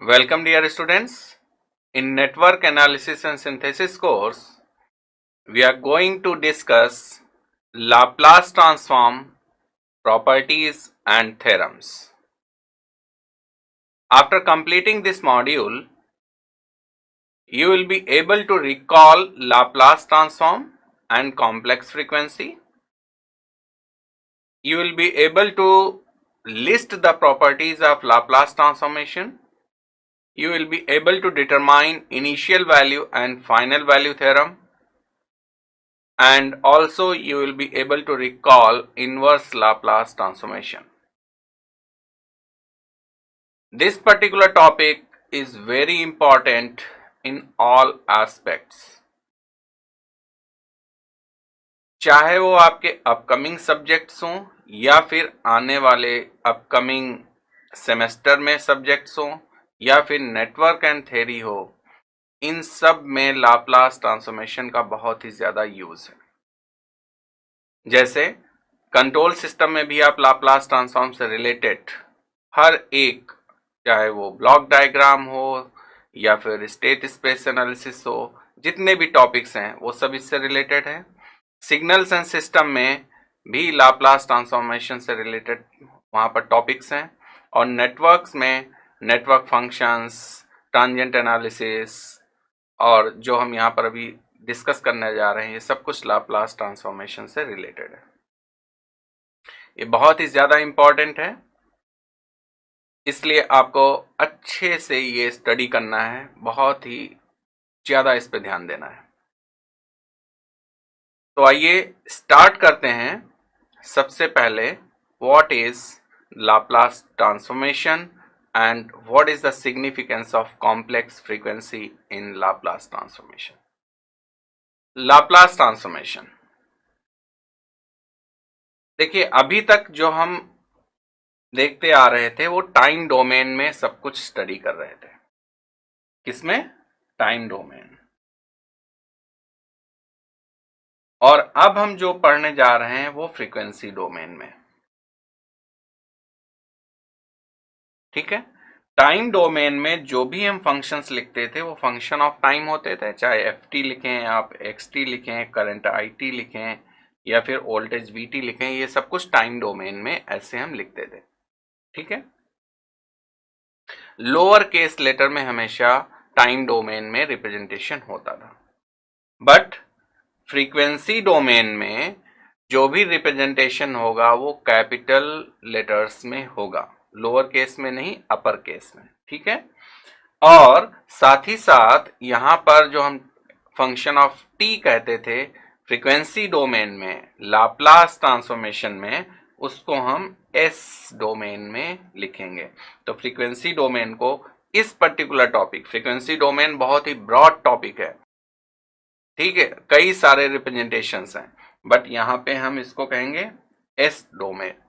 Welcome dear students. In Network Analysis and Synthesis course, we are going to discuss Laplace transform, properties and theorems. After completing this module, you will be able to recall Laplace transform and complex frequency. You will be able to list the properties of Laplace transformation. You will be able to determine initial value and final value theorem, and also you will be able to recall inverse Laplace transformation. This particular topic is very important in all aspects, चाहे वो आपके upcoming subjects हों या फिर आने वाले upcoming semester में subjects हों या फिर नेटवर्क एंड थ्योरी हो, इन सब में लाप्लास ट्रांसफॉर्मेशन का बहुत ही ज़्यादा यूज़ है। जैसे कंट्रोल सिस्टम में भी आप लाप्लास ट्रांसफॉर्म से रिलेटेड हर एक, चाहे वो ब्लॉक डायग्राम हो या फिर स्टेट स्पेस एनालिसिस हो, जितने भी टॉपिक्स हैं वो सब इससे रिलेटेड है। सिग्नल्स एंड सिस्टम में भी लाप्लास ट्रांसफॉर्मेशन से रिलेटेड वहाँ पर टॉपिक्स हैं, और नेटवर्क्स में नेटवर्क फंक्शंस, ट्रांजिएंट एनालिसिस और जो हम यहाँ पर अभी डिस्कस करने जा रहे हैं, ये सब कुछ लाप्लास ट्रांसफॉर्मेशन से रिलेटेड है। ये बहुत ही ज़्यादा इम्पॉर्टेंट है, इसलिए आपको अच्छे से ये स्टडी करना है, बहुत ही ज़्यादा इस पे ध्यान देना है। तो आइए स्टार्ट करते हैं। सबसे पहले what is Laplace transformation and what is the significance of complex frequency in Laplace transformation. Laplace transformation, देखिए अभी तक जो हम देखते आ रहे थे वो टाइम डोमेन में सब कुछ स्टडी कर रहे थे। किसमें? Time domain. और अब हम जो पढ़ने जा रहे हैं वो फ्रीक्वेंसी डोमेन में। ठीक है, टाइम डोमेन में जो भी हम फंक्शंस लिखते थे वो फंक्शन ऑफ टाइम होते थे, चाहे एफ लिखें, आप एक्स लिखें, करंट आई लिखें या फिर वोल्टेज वी लिखें, ये सब कुछ टाइम डोमेन में ऐसे हम लिखते थे। ठीक है, लोअर केस लेटर में हमेशा टाइम डोमेन में रिप्रेजेंटेशन होता था, बट फ्रीक्वेंसी डोमेन में जो भी रिप्रेजेंटेशन होगा वो कैपिटल लेटर्स में होगा, लोअर केस में नहीं, अपर केस में। ठीक है, और साथ ही साथ यहां पर जो हम फंक्शन ऑफ टी कहते थे फ्रीक्वेंसी डोमेन में, लाप्लास ट्रांसफॉर्मेशन में, उसको हम एस डोमेन में लिखेंगे। तो फ्रीक्वेंसी डोमेन को इस पर्टिकुलर टॉपिक, फ्रीक्वेंसी डोमेन बहुत ही ब्रॉड टॉपिक है, ठीक है, कई सारे रिप्रेजेंटेशंस हैं, बट यहां पे हम इसको कहेंगे एस डोमेन।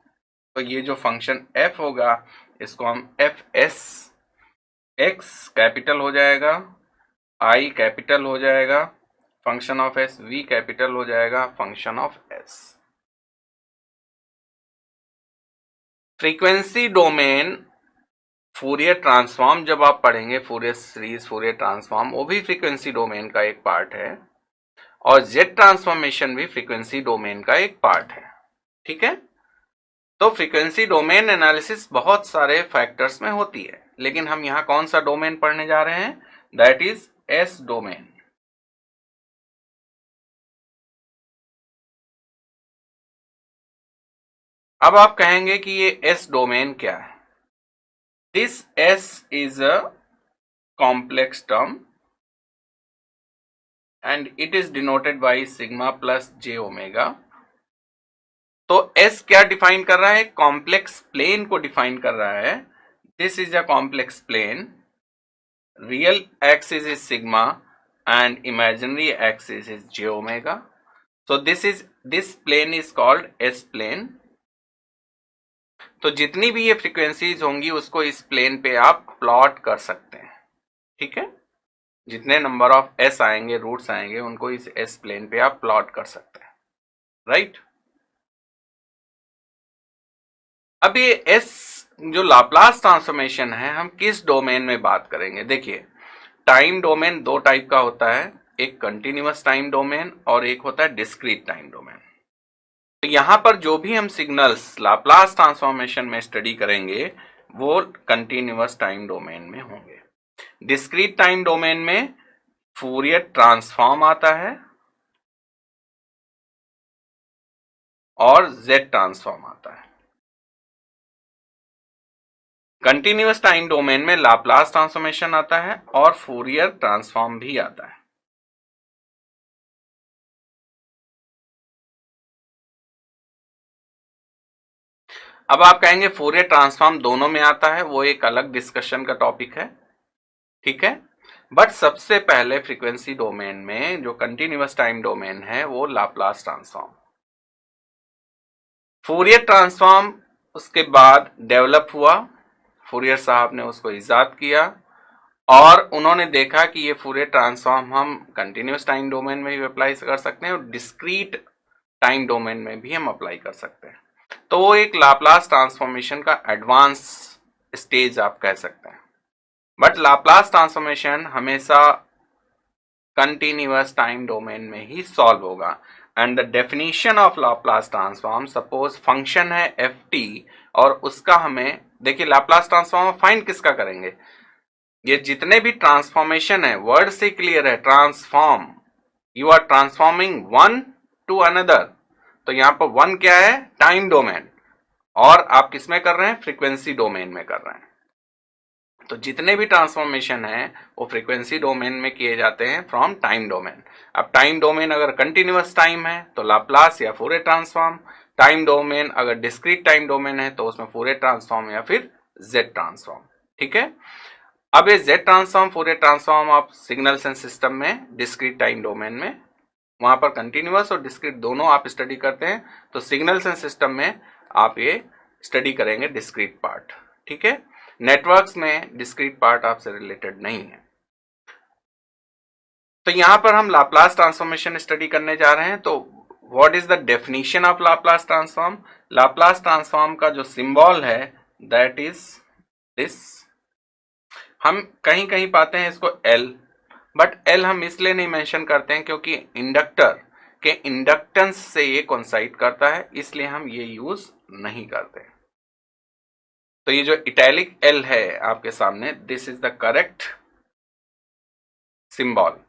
तो ये जो फंक्शन एफ होगा इसको हम एफ एस, एक्स कैपिटल हो जाएगा, आई कैपिटल हो जाएगा, function of S, V capital हो जाएगा, function of S. Frequency domain Fourier transform जब आप पढ़ेंगे, फूरियर सीरीज, फूरियर ट्रांसफॉर्म, वो भी फ्रीक्वेंसी डोमेन का एक पार्ट है, और जेड ट्रांसफॉर्मेशन भी फ्रीक्वेंसी डोमेन का एक पार्ट है। ठीक है, तो फ्रीक्वेंसी डोमेन एनालिसिस बहुत सारे फैक्टर्स में होती है, लेकिन हम यहां कौन सा डोमेन पढ़ने जा रहे हैं? That is S domain. अब आप कहेंगे कि ये एस डोमेन क्या है? This S is a complex term and it is denoted by sigma plus J omega. तो एस क्या डिफाइन कर रहा है? कॉम्प्लेक्स प्लेन को डिफाइन कर रहा है। This is a complex plane, real axis is sigma and imaginary axis is j omega. So this plane is called S plane. तो जितनी भी ये फ्रीक्वेंसीज होंगी उसको इस प्लेन पे आप प्लॉट कर सकते हैं। ठीक है, जितने नंबर ऑफ एस आएंगे, रूट्स आएंगे, उनको इस एस प्लेन पे आप प्लॉट कर सकते हैं, राइट। अब ये एस जो लाप्लास ट्रांसफॉर्मेशन है हम किस डोमेन में बात करेंगे? देखिए, टाइम डोमेन दो टाइप का होता है, एक कंटिन्यूअस टाइम डोमेन और एक होता है डिस्क्रीट टाइम डोमेन। तो यहां पर जो भी हम सिग्नल्स लाप्लास ट्रांसफॉर्मेशन में स्टडी करेंगे वो कंटिन्यूअस टाइम डोमेन में होंगे। डिस्क्रीट टाइम डोमेन में फूरियर ट्रांसफॉर्म आता है और जेड ट्रांसफॉर्म आता है। कंटिन्यूअस टाइम डोमेन में लाप्लास ट्रांसफॉर्मेशन आता है और फूरियर ट्रांसफॉर्म भी आता है। अब आप कहेंगे फूरियर ट्रांसफॉर्म दोनों में आता है, वो एक अलग डिस्कशन का टॉपिक है, ठीक है। बट सबसे पहले फ्रीक्वेंसी डोमेन में जो कंटिन्यूअस टाइम डोमेन है वो लाप्लास ट्रांसफॉर्म। फूरियर ट्रांसफॉर्म उसके बाद डेवलप हुआ, फूरियर साहब ने उसको इजाद किया और उन्होंने देखा कि ये फूरियर ट्रांसफॉर्म हम कंटिन्यूअस टाइम डोमेन में भी अप्लाई कर सकते हैं और डिस्क्रीट टाइम डोमेन में भी हम अप्लाई कर सकते हैं। तो वो एक लाप्लास ट्रांसफॉर्मेशन का एडवांस स्टेज आप कह सकते हैं। बट लाप्लास ट्रांसफॉर्मेशन हमेशा कंटिन्यूअस टाइम डोमेन में ही सॉल्व होगा। And the definition of Laplace transform, suppose function है एफ टी और उसका हमें, देखिए लाप्लास ट्रांसफॉर्म फाइंड किसका करेंगे? ये जितने भी ट्रांसफॉर्मेशन है, वर्ड से क्लियर है, transform, you are transforming one to another. तो यहां पर वन क्या है? टाइम डोमेन, और आप किसमें कर रहे हैं? फ्रीक्वेंसी डोमेन में कर रहे हैं। तो जितने भी ट्रांसफॉर्मेशन है वो फ्रीक्वेंसी डोमेन में किए जाते हैं फ्रॉम टाइम डोमेन। अब टाइम डोमेन अगर कंटिन्यूअस टाइम है तो लाप्लास या फूरियर ट्रांसफॉर्म, टाइम डोमेन अगर डिस्क्रीट टाइम डोमेन है तो उसमें फूरियर ट्रांसफॉर्म या फिर जेड ट्रांसफॉर्म, ठीक है। अब ये जेड ट्रांसफॉर्म, फूरियर ट्रांसफॉर्म आप सिग्नल्स एंड सिस्टम में डिस्क्रीट टाइम डोमेन में, वहां पर कंटिन्यूअस और डिस्क्रीट दोनों आप स्टडी करते हैं, तो सिग्नल्स एंड सिस्टम में आप ये स्टडी करेंगे डिस्क्रीट पार्ट, ठीक है। नेटवर्क्स में डिस्क्रीट पार्ट आपसे रिलेटेड नहीं है। तो यहां पर हम लाप्लास ट्रांसफॉर्मेशन स्टडी करने जा रहे हैं। तो what is the definition of Laplace transform? Laplace transform का जो सिंबल है दैट इज दिस। हम कहीं कहीं पाते हैं इसको एल, बट एल हम इसलिए नहीं मेंशन करते हैं क्योंकि इंडक्टर के इंडक्टेंस से ये कोइंसाइड करता है, इसलिए हम ये यूज नहीं करते। तो ये जो इटैलिक एल है आपके सामने, this is the correct symbol.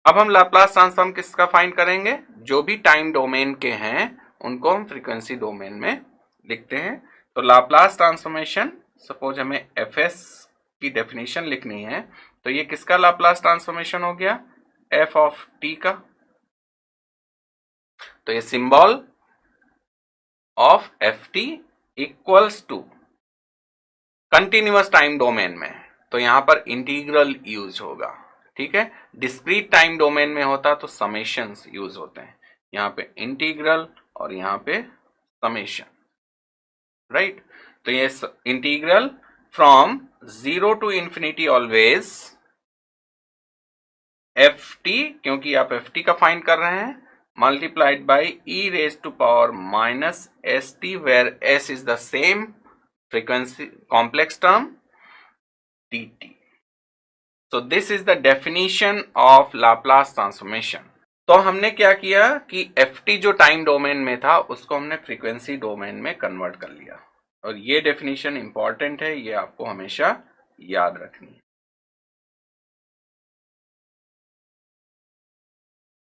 अब हम लाप्लास ट्रांसफॉर्म किसका फाइंड करेंगे? जो भी टाइम डोमेन के हैं उनको हम फ्रीक्वेंसी डोमेन में लिखते हैं। तो लाप्लास ट्रांसफॉर्मेशन, सपोज हमें एफ एस की डेफिनेशन लिखनी है, तो ये किसका लाप्लास ट्रांसफॉर्मेशन हो गया? एफ ऑफ टी का। तो ये symbol of F T equals to continuous time domain में, तो यहां पर इंटीग्रल यूज होगा, ठीक है। डिस्क्रीट टाइम डोमेन में होता तो समेशंस यूज होते हैं, यहां पे इंटीग्रल और यहां पे समेशन, राइट। तो ये integral from 0 to infinity always F T, क्योंकि आप एफ टी का फाइंड कर रहे हैं, multiplied by E raise to power minus S T, where S is the same frequency complex term dt. So this is the definition of Laplace transformation. तो हमने क्या किया कि ft जो टाइम डोमेन में था उसको हमने फ्रीक्वेंसी डोमेन में कन्वर्ट कर लिया, और ये डेफिनेशन इंपॉर्टेंट है, ये आपको हमेशा याद रखनी है।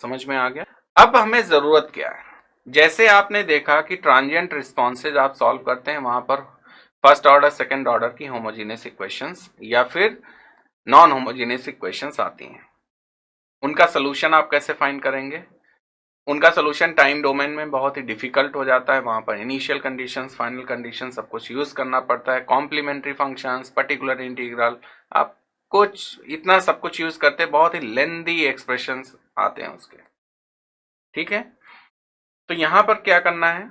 समझ में आ गया? अब हमें जरूरत क्या है? जैसे आपने देखा कि ट्रांजिएंट रिस्पॉन्सेज आप सॉल्व करते हैं, वहां पर फर्स्ट ऑर्डर सेकंड ऑर्डर की होमोजेनियस इक्वेशंस या फिर नॉन होमोजेनियस इक्वेशंस आती हैं, उनका सोल्यूशन आप कैसे फाइंड करेंगे? उनका सोल्यूशन टाइम डोमेन में बहुत ही डिफिकल्ट हो जाता है, वहां पर इनिशियल कंडीशंस, फाइनल कंडीशंस सब कुछ यूज करना पड़ता है, कॉम्प्लीमेंट्री फंक्शंस, पर्टिकुलर इंटीग्रल, आप कुछ इतना सब कुछ यूज करते हैं, बहुत ही लेंथी एक्सप्रेशंस आते हैं उसके, ठीक है। तो यहां पर क्या करना है?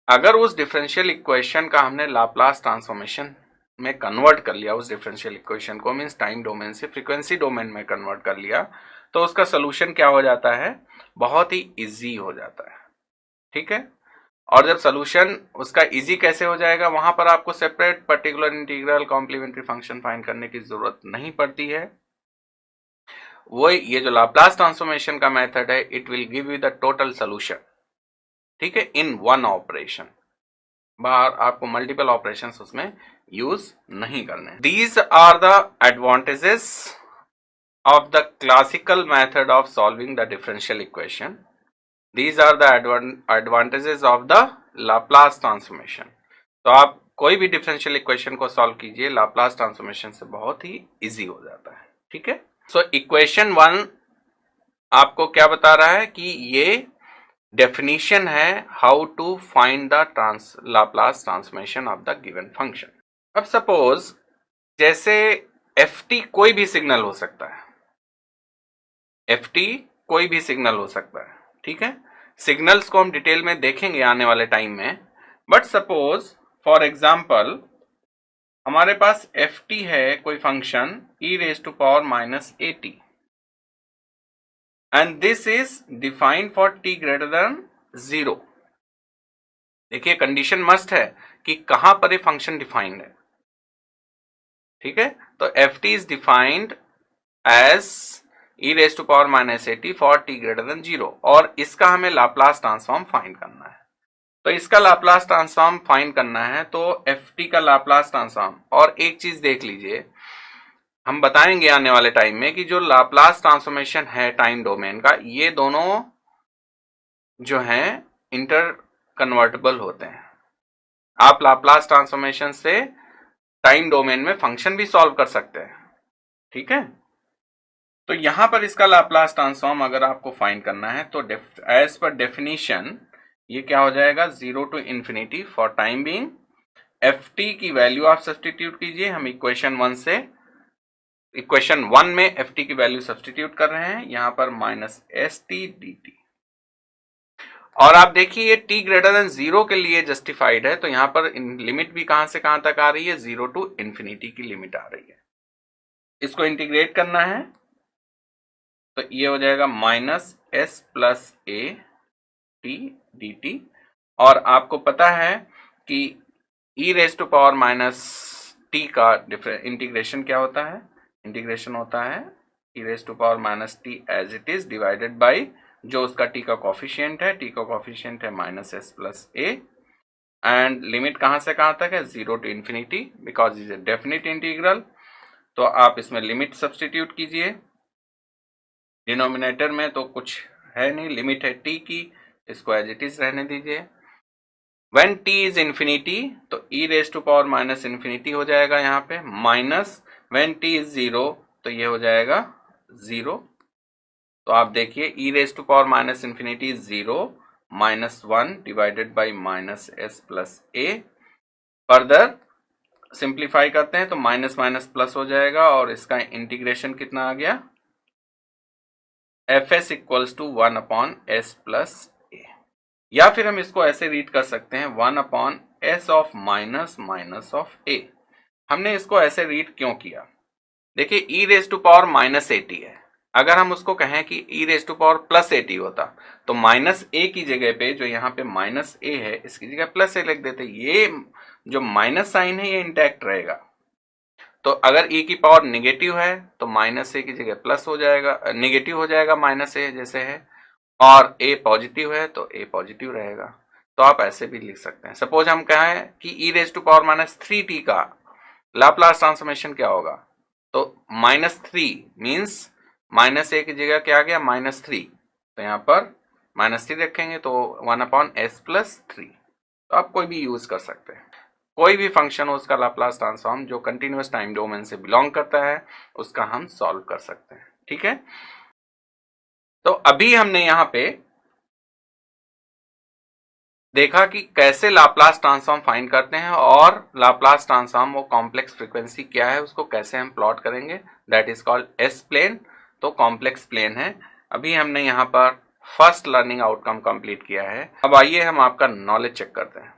अगर उस डिफरेंशियल इक्वेशन का हमने लाप्लास ट्रांसफॉर्मेशन में कन्वर्ट कर लिया, उस डिफरेंशियल इक्वेशन को मींस टाइम डोमेन से फ्रीक्वेंसी डोमेन में कन्वर्ट कर लिया, तो उसका सोल्यूशन क्या हो जाता है? बहुत ही इजी हो जाता है, ठीक है। और जब सोल्यूशन उसका इजी कैसे हो जाएगा, वहां पर आपको separate particular integral complementary function find करने की जरूरत नहीं पड़ती है। वो ये जो लाप्लास ट्रांसफॉर्मेशन का मेथड है, it will give you the total solution, ठीक है, इन वन ऑपरेशन। बाहर आपको मल्टीपल ऑपरेशंस उसमें यूज नहीं करने। These are the advantages of the classical method of solving the differential equation. These are the advantages of the Laplace transformation. तो आप कोई भी डिफरेंशियल इक्वेशन को सॉल्व कीजिए लाप्लास ट्रांसफॉर्मेशन से, बहुत ही इजी हो जाता है, ठीक है। सो इक्वेशन 1 आपको क्या बता रहा है कि ये डेफिनेशन है how to find the Laplace transformation of the given function. अब सपोज जैसे ft कोई भी सिग्नल हो सकता है, ft कोई भी सिग्नल हो सकता है, ठीक है। सिग्नल्स को हम डिटेल में देखेंगे आने वाले टाइम में, बट सपोज फॉर एग्जांपल हमारे पास ft है कोई function e⁻⁻at and this is defined for t greater than 0। देखिए कंडीशन मस्ट है कि कहां पर ये फंक्शन डिफाइंड है, ठीक है। तो ft is defined as e⁻⁻at for t greater than 0, और इसका हमें लाप्लास ट्रांसफॉर्म फाइंड करना है। तो इसका लाप्लास ट्रांसफॉर्म फाइंड करना है तो ft का लाप्लास ट्रांसफॉर्म। और एक चीज देख लीजिए, हम बताएंगे आने वाले टाइम में कि जो लाप्लास ट्रांसफॉर्मेशन है टाइम डोमेन का, ये दोनों जो हैं इंटर कन्वर्टेबल होते हैं। आप लाप्लास ट्रांसफॉर्मेशन से टाइम डोमेन में फंक्शन भी सॉल्व कर सकते हैं, ठीक है। तो यहां पर इसका लाप्लास ट्रांसफॉर्म अगर आपको फाइंड करना है तो एज पर डेफिनेशन ये क्या हो जाएगा, 0 to infinity for time being. ft की वैल्यू आप सब्सटीट्यूट कीजिए, हम इक्वेशन 1 में ft की वैल्यू सब्सटीट्यूट कर रहे हैं, यहां पर -st dt। और आप देखिए ये t ग्रेटर देन 0 के लिए जस्टिफाइड है, तो यहां पर लिमिट भी कहां से कहां तक आ रही है, 0 to infinity की लिमिट आ रही है। इसको इंटीग्रेट करना है तो ये हो जाएगा -s + a t dt। और आपको पता है कि e⁻⁻t का इंटीग्रेशन क्या होता है, इंटीग्रेशन होता है e⁻⁻t as it is divided by जो उसका t का कोफिशिएंट है, t का कोफिशिएंट है -s + a, एंड लिमिट कहां से कहां तक है, 0 to infinity, because is a definite integral. तो आप इसमें लिमिट सब्सटीट्यूट कीजिए, डिनोमिनेटर में तो कुछ है नहीं, लिमिट है t की, इसको एज इट इज रहने दीजिए। व्हेन t इज इन्फिनिटी तो e⁻⁻∞ हो जाएगा यहाँ पे, माइनस व्हेन t इज 0 तो ये हो जाएगा 0। तो आप देखिए e⁻⁻∞ is 0 -1 divided by -s + a। Further simplify करते हैं तो माइनस माइनस प्लस हो जाएगा, और इसका इंटीग्रेशन कितना आ गया, fs = 1/s + a। या फिर हम इसको ऐसे रीड कर सकते हैं 1/s ऑफ -a। हमने इसको ऐसे रीड क्यों किया, देखिए e⁻⁻at है, अगर हम उसको कहें कि e⁻+at होता तो -a की जगह पे जो यहाँ पे -a है इसकी जगह +a लिख देते, ये जो माइनस साइन है ये इंटैक्ट रहेगा। तो अगर e की पावर निगेटिव है तो -a की जगह प्लस हो जाएगा, निगेटिव हो जाएगा -a जैसे है, और a पॉजिटिव है तो a पॉजिटिव रहेगा। तो आप ऐसे भी लिख सकते हैं। सपोज हम कहें कि e⁻⁻3t का लाप्लास ट्रांसफॉर्मेशन क्या होगा, तो -3 मीन्स -a की जगह क्या आ गया, -3, तो यहाँ पर -3 रखेंगे तो 1/s + 3। तो आप कोई भी यूज कर सकते हैं, कोई भी फंक्शन हो उसका लाप्लास ट्रांसफॉर्म जो कंटिन्यूअस टाइम डोमेन से बिलोंग करता है उसका हम सॉल्व कर सकते हैं, ठीक है। तो अभी हमने यहाँ पे देखा कि कैसे लाप्लास ट्रांसफॉर्म फाइंड करते हैं, और लाप्लास ट्रांसफॉर्म वो कॉम्प्लेक्स फ्रीक्वेंसी क्या है उसको कैसे हम प्लॉट करेंगे, that is called S plane. तो कॉम्प्लेक्स प्लेन है। अभी हमने यहाँ पर फर्स्ट लर्निंग आउटकम कंप्लीट किया है। अब आइए हम आपका नॉलेज चेक करते हैं।